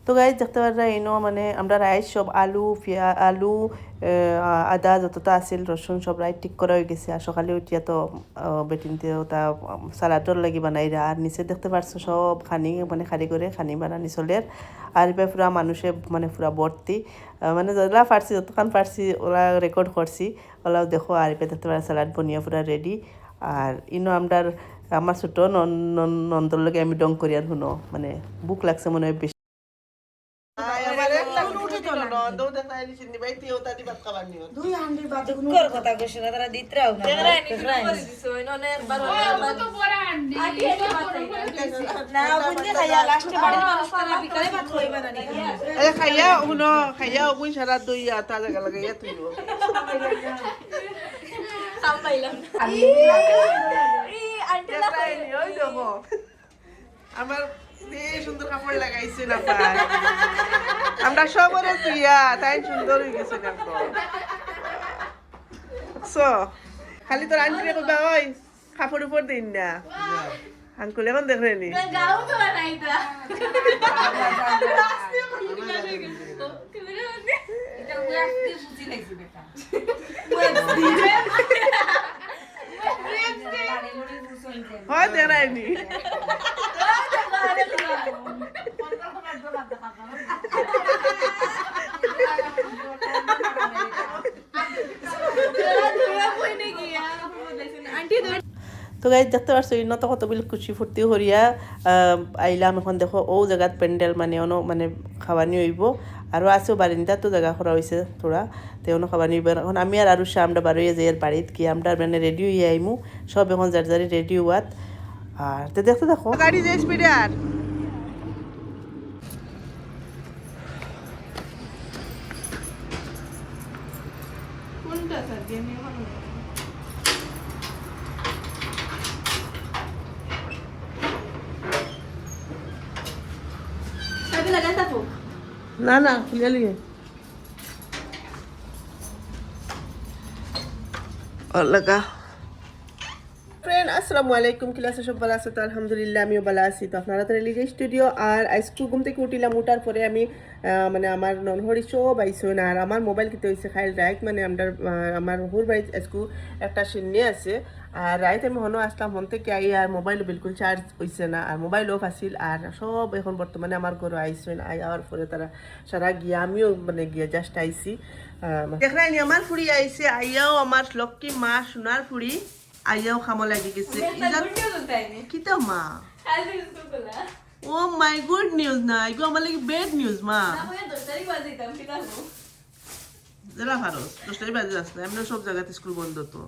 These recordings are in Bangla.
তো গাইজ দেখতে পারা এনো মানে আমরা রাইস সব আলু আলু আদা যতটা আছিল রসুন সব রাইট ঠিক করা হয়ে গেছে আর সকালে উঠিয়া তো বেটিনতেও তা সালাডর লাগি বানাইরা আর নিচে দেখতে পারছো সব খানি মানে খালি করে খানি বানানি চলের আর এবার পুরা মানুষে মানে পুরা ভর্তি মানে যারা পারছি যতক্ষণ পারছি ওরা রেকর্ড করছি ওরাও দেখো আর এবার দেখতে পারা সালাড বনিয়া পুরা রেডি আর ইনো আমার ছোট নন্দর লগে আমি ডং করিয়ার শুনো মানে বুক লাগছে মনে হয় বেশি খাইয়া শুনো খাইয়া ওগুন সারা দই আতা জায়গা লাগাইয়া তুই আমার সুন্দর কাপড় লাগাইছে না পাই আমরা সবরে তুইয়া তাই সুন্দর হয়ে গেছে খালি তোর আন্টি কইবা ওই কাপড় উপর দিন না আঙ্কুল এখন দেখবেনি হয় দেখায়নি তো গাইজ দেখতে পারছো ইন্ন তো কতগুলো খুশি ফুর্তি করিয়া আইলাম এখন দেখো ও জায়গাত প্যান্ডেল মানে অনো মানে খাওয়ানি হইব আরও আছেও বারিন্দা তো জায়গা করা হয়েছে থোড়া তেমন খাওয়ানি হইব এখন আমি আর আমরা বারোইয়া যাই আর বাড়িত কি আমরা মানে রেডি হইয়া আইমু সব এখন যার যারি রেডি হওয়াত আর তো দেখতে দেখো গাড়ি যে স্পিডে আর কোনটা স্যার দিয়ে নিয়ে না না খুলে লিয়ে লাগা ফ্রেন্ড আসসালামু আলাইকুম ক্লাসে সব ভালো আছে তো আলহামদুলিল্লাহ আমিও ভালো আছি তো আপনারা তো রিলিজ স্টুডিও আর আইস্কুল ঘুম থেকে উঠিলাম উঠার পরে আমি মানে আমার ননহরি সব আইসন আর আমার মোবাইল কিতে হয়েছে খাইল রাইট মানে আমার হুর বাড়ি স্কুল একটা সিন্নি আছে আর রাইট আমি হনো আসলাম হন থেকে আই আর মোবাইলও বিলকুল চার্জ হয়েছে না আর মোবাইল অফ আসিল আর সব এখন বর্তমানে আমার ঘরে আইসন আই আওয়ার পরে তারা সারা গিয়া আমিও মানে গিয়া জাস্ট আইসি দেখলাম আমার ফুড়ি আইসে আইয়াও আমার লক্ষ্মী মা সোনার ফুড়ি আইয়াও খামো লাগি গেছে কিতা মা ও মাই গুড নিউজ না এগুলো আমার লাগি বেড নিউজ মা জেলা ভারত 10টাই বাজে আসছে আমরা সব জায়গাতে স্কুল বন্ধ তো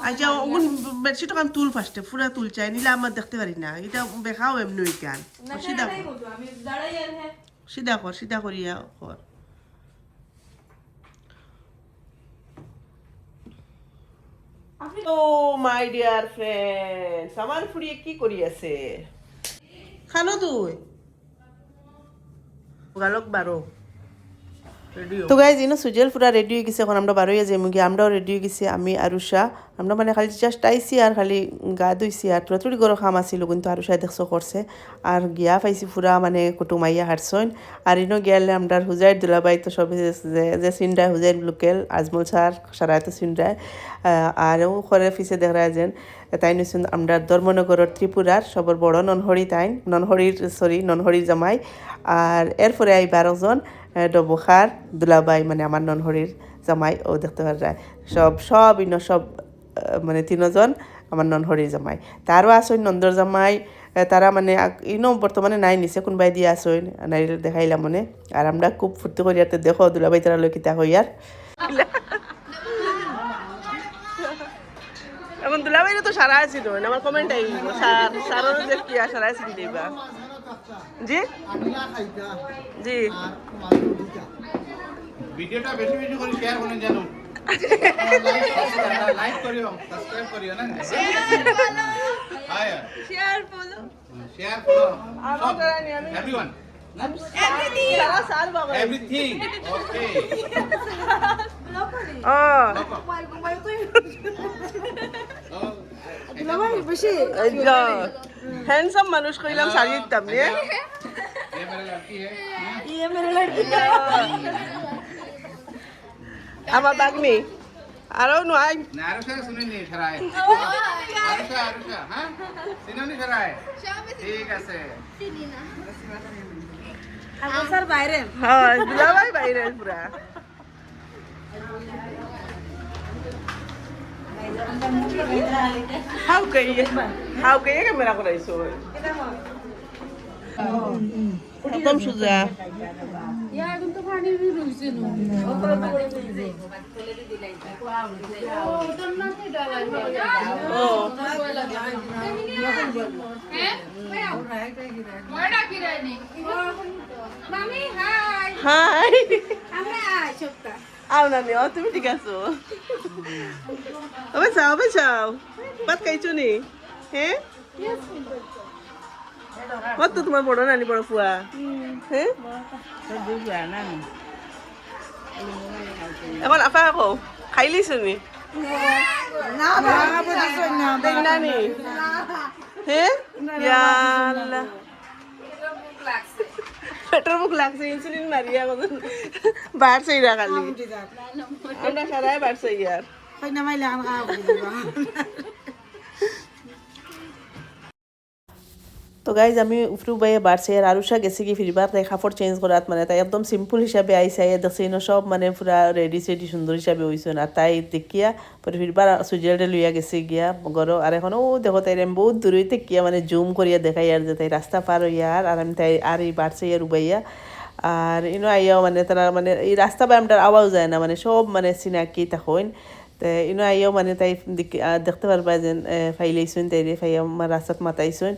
আচ্ছা ওগুন বেডশিট আমি তুল ফার্স্টে পুরা তুল চাই নিলে আমার দেখতে পারি না এটা দেখাও এমনি কেন সিধা করিয়া কর ও মাই ডিয়ার ফ্রেন্ডস আমার ফুড়িয়ে কি করি আছে খানো তুই গালক বারো তো গাইজ ইনো সুজেল পুরা রেডি হয়ে গেছে এখন আমরা বারোইয়া যাই মুগি আমরাও রেডি হয়ে গেছি আমি আরুষা আমরা মানে খালি জাস্ট আইসি আর খালি গা ধুইছি আর তোরা তুড়ি গরো খাম আসিল কিন্তু আরুষায় দেখছো করছে আর গিয়া পাইছি পুরা মানে কুটুমাইয়া হারছইন আর ইনো গেলে আমরা হুজাইর দুলাবাই তো সব যে সিন্ডায় হুজাইর লোকেল আজমল স্যার সারায় তো সিন্ডায় আরও করে পিছে দেখা যেন তাই নিছুন আমরা ধর্মনগরের ত্রিপুরার সবর বড় ননহরি তাইন ননহরির জামাই আর এরপরে আই 12 জন ডবখার দুলাবাই মানে আমার ননহরির জামাই ও দেখতে পারা সব ইনো সব মানে 3 জন আমার ননহরির জামাই তারও আসইন নন্দর জামাই তারা মানে ইনো বর্তমানে নাই নিচে কোনবাই দিয়ে আসইন নাই দেখাইলাম মনে আর আমরা খুব ফুর্তি করি আর দেখো দুলাবাই তারা লইকিতা হইয়ার এখন দুলাবাইরে তো সারা আছিল আমার কমেন্ট আই সারও যে কি সারা আছিল দিবা জি জি ভিডিওটা বেশি বেশি করে শেয়ার করুন জানো লাইক করিও সাবস্ক্রাইব করিও না share follow everyone everything okay handsome মানুষ কইলাম শাড়ি দিতাম নে ये मेरा लड़की है আমার বাগনি আরো নয় नारुषा सुने नहीं शराय आरुषा आरुषा हाँ सिनो नहीं शराय ठीक है से হ্যাঁ দুলাভাই বাইরে পুরা হাউ কইয়ে ক্যামেরা করাইছো একদম সুজা হাই আও না নিও তুমি ঠিক আছো ওবে চাও ভাত খাইছো নি হ্যাঁ কত তোমার বড় নানি বড় ফুয়া হ্যাঁ এখন আপা কো খাইলিছো নি নানি হ্যাঁ ইয়াল্লা পেটের মুখ লাগছে ইনসুলিন মারিয়া কখন বাড়ছে ইরা খালি আমরা সারাই বাড়ছে ইয়ার তো গাইজ আমি উফরু বাইয়ে বাড়ছে আর আরুষা গেছে কি ফিরবার তাই কাপড় চেঞ্জ করাত মানে তাই একদম সিম্পল হিসাবে আইসে আইয়া দেখছে সব মানে পুরা রেডি সেডি সুন্দর হিসাবে হইছে আর তাই দেখিয়া পরে ফিরবার সুজিয়ালটা লইয়া গেছে গিয়া গরো আর এখন ও দেখো তাই আমি বহুত দূর হইতে কিয়া মানে জুম করিয়া দেখাই আর যে তাই রাস্তা পার হইয়া আর আমি তাই আর এই বাড়ছে ইয়া রুবাইয়া আর আইয়াও মানে তারা মানে এই রাস্তা বাই আমার আওয়াজ যায় না মানে সব মানে চিনাকি তখন তো আইয়াও মানে তাই দেখতে পারবা যে ফাইলাইছুন তাই ফাইয়া আমার রাস্তাত মাতাইছুন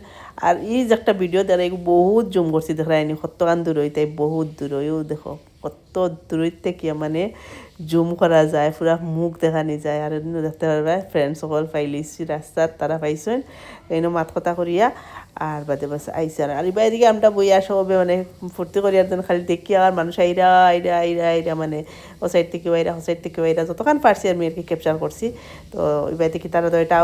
আর এই যে একটা ভিডিও দ্বারা বহুত জুম করছি দেখায়নি কতখান দূর হই তাই বহুত দূর হইও দেখো কত দূর থেকে মানে জুম করা যায় পুরা মুখ দেখানি যায় আর দেখতে পারবা ফ্রেন্ড সকল ফাইলাইছি রাস্তাত তারা পাইছুন মাত কথা করিয়া আর বাদে বাস আইসে আর বাইরে দিকে আমরা বই আসা হবে মানে ফুর্তি করি আর খালি দেখি আর মানুষ আইরা মানে ও সাইড থেকে বাইরা ও সাইড থেকে বাইরা যতক্ষণ পারছি আমি আর কি ক্যাপচার করছি তো ওই বাইরে থেকে তারা তো এটা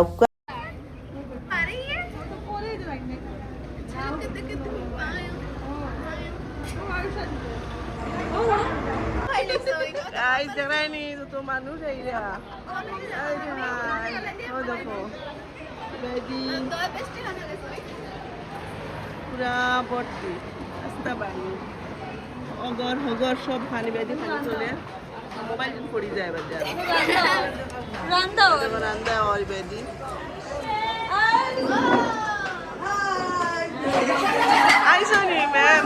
তো মানুষ আইরা দেখো পুরা ভর্তি রাস্তা বাড়ি অগর হগর সব খানি বেদি খানি চলে মোবাইল পড়ি যায় বাজার রান্দা ওর বেদি আইসো নি ম্যাম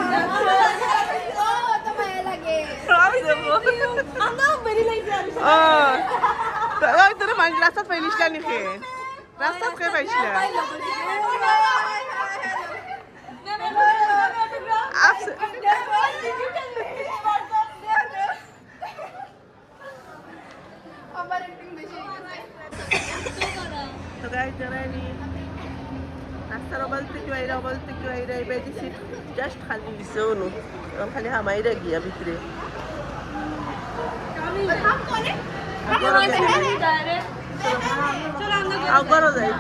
তোর মানুষ রাস্তা পাইলিস নাকি রাস্তা খেয়ে পাইছিলাম রাস্তার অবল থেকে বাইরে এবার সিট জাস্ট খালি দিছে অনু খালি হামাইরা গিয়া ভিতরে আগরও যাই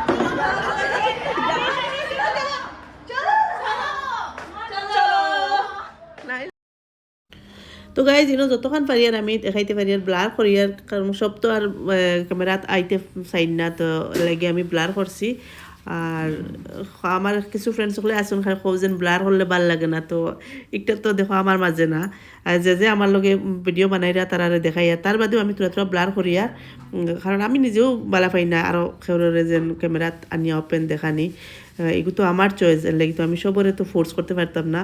তো গাইজ যতক্ষণ পারি আর আমি দেখাইতে পারি আর ব্লার করি আর কারণ সব তো আর ক্যামেরাত আইতে চাইন না তো লাগে আমি ব্লার করছি আর আমার কিছু ফ্রেন্ডস সকলে আসুন খালি যেন ব্লার করলে ভাল লাগে না তো একটা তো দেখো আমার মাঝে না আর যে আমার লগে ভিডিও বানাইরা তারা দেখাইয়া তার বাদেও আমি তোরা ব্লার করি আর কারণ আমি নিজেও বালা পাই না আরও খেউরে যেন ক্যামেরাত আনিয়া ওপেন দেখানি এগুলো তো আমার চয়েস এর লাগে তো আমি সবরে তো ফোর্স করতে পারতাম না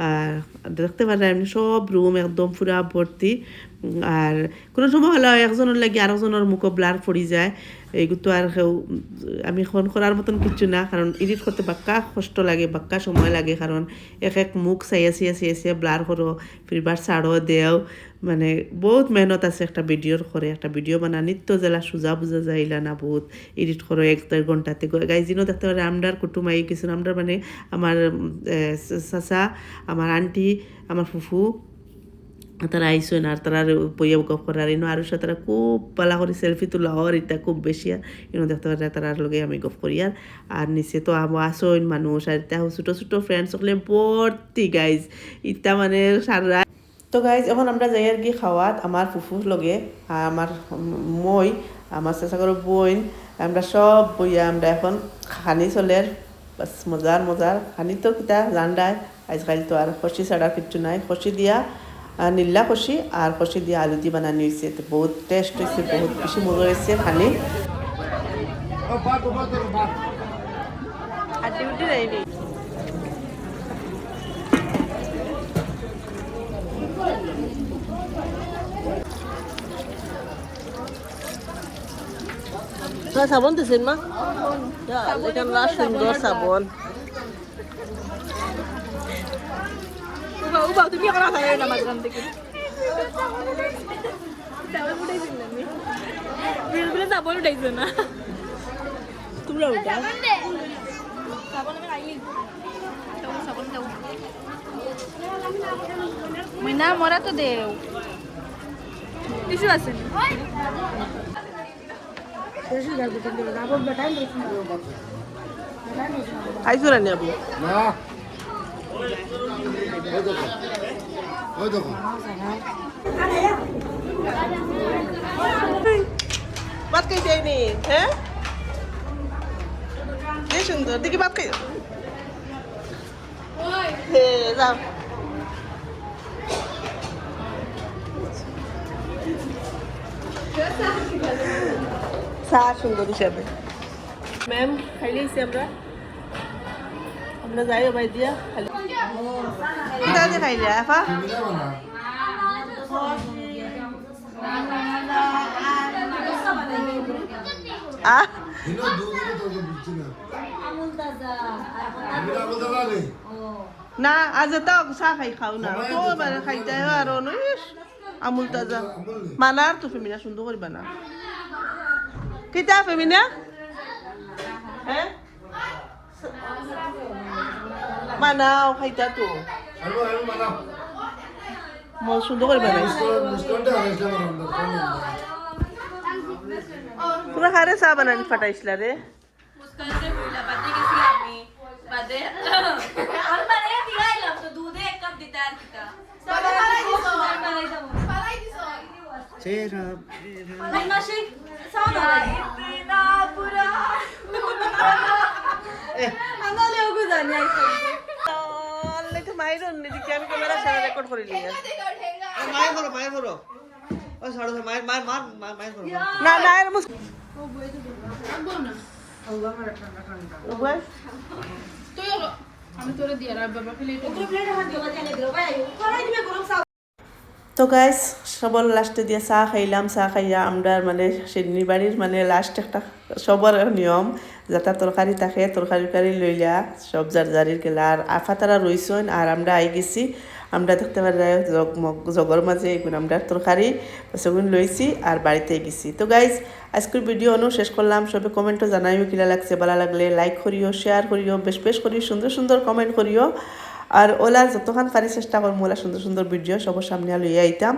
আর দেখতে পারলাম এমনি সব রুম একদম পুরা ভর্তি আর কোনো সময় হলো একজনের লাগে আরেকজনের মুখও ব্লার পড়ি যায় এইগুলো তো আর আমি ফোন করার মতন কিছু না কারণ এডিট করতে বাক্কা কষ্ট লাগে বাক্কা সময় লাগে কারণ এক মুখ চাইয়া ব্লার করো ফিরবার ছাড়ো দেও মানে বহুত মেহনত আছে একটা ভিডিওর করে একটা ভিডিও বানানিত তো জেলা সোজা বুঝা যাইলা না বহুত এডিট করো 1-1.5 ঘন্টাতে গাইজিনও দেখতে পারে আমরার কুটুমাই কিছু আমরা মানে আমার চাচা আমার আন্টি আমার ফুফু তারা আইসেন আর তারা বইয়া গপ করার ইনো আর সাথে তারা খুব পালা করে সেলফি তোলা হওয়ার এটা খুব বেশি আর ইনো দেখতে পারে তারার লগে আমি গপ করি আর নিচে তো আসেন মানুষ আর এটা ছোটো ছোটো ফ্রেন্ডস সকলে ভর্তি গাইজ ইটা মানে সারা তো গাইজ এখন আমরা যাই আর কি খাওয়াত আমার ফুফুর লগে আমার মই আমার চেষ্টা বোন আমরা সব বইয়া আমরা এখন খানি চলের বাস মজার মজার খানি তো কিতা জানডায় আজকাল তো আর খসি ছাড়া কিচ্ছু নাই খসি দিয়া নীলা খসি আর খসি দিয়া আলু দিয়ে বানানি হয়েছে তো বহুত টেস্ট হয়েছে বহুত বেশি মজা হয়েছে খানি সাবন দিছেন মা এটা সুন্দর সাবন তুমি এখন আসা না মাঝখান থেকে সাবন উঠাইছে না তোমরা উঠা মইনা মরা তো দেও কিছু আছে খাইছো রানি আপু না ওই দেখো ভাত খাইতে আইনি হ্যাঁ কি সুন্দর দেখি ভাত খাই হে যাও চা সুন্দর হিসাবে ম্যাম খাইলেছি আমরা যাই ভাই দিয়া খালি দাদি খাইলে আফা না আজ তো চা খাই খাও না তো মানে খাইতে আর আমুল তাজা মানার তো ফেমিনা সুন্দর করবা না কিতা ফেমিনা হ্যাঁ বানাও খাইতা তো মন সুন্দর করে বানাইছে পুরা হারে চা বানানি ফাটাইছিলা রে আমি ক্যামেরা সারা রেকর্ড করে নিয়ে না না এর মুস তো গাইস সবার লাস্টে দিয়ে চা খাইলাম চা খাইয়া আমরা মানে সেদিনী বাড়ির মানে লাস্ট একটা সবার নিয়ম যাতা তরকারি থাকে তরকারি লইলা সব জারির গেলা আর আফা তারা রইছেন আর আমরা আই গেছি আমরা দেখতে পারি জগর মাঝে এগুলো আমরা তরকারি সেগুলো লইছি আর বাড়িতে গেছি তো গাইজ আজকের ভিডিও অনু শেষ করলাম সবে কমেন্টও জানাইও কিলা লাগছে ভালো লাগলে লাইক করিও শেয়ার করিও বেশ করিও সুন্দর সুন্দর কমেন্ট করিও আর ওলা যতক্ষণ পারি চেষ্টা করবো ওলা সুন্দর সুন্দর ভিডিও সবার সামনে লইয়া আইতাম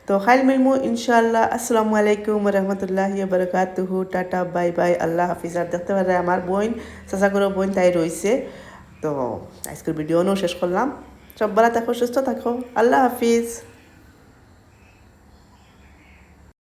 তো খাইল মিলমু ইনশাআল্লাহ আসসালামু আলাইকুম রহমতুল্লাহি বারাকাতুহু টাটা বাই বাই আল্লাহ হাফিজ আর দেখতে পারে আমার বোন চাচাগুলো বোন তাই রয়েছে তো আজকের ভিডিও শেষ করলাম সব ভালো থাকো সুস্থ থাকো আল্লাহ হাফিজ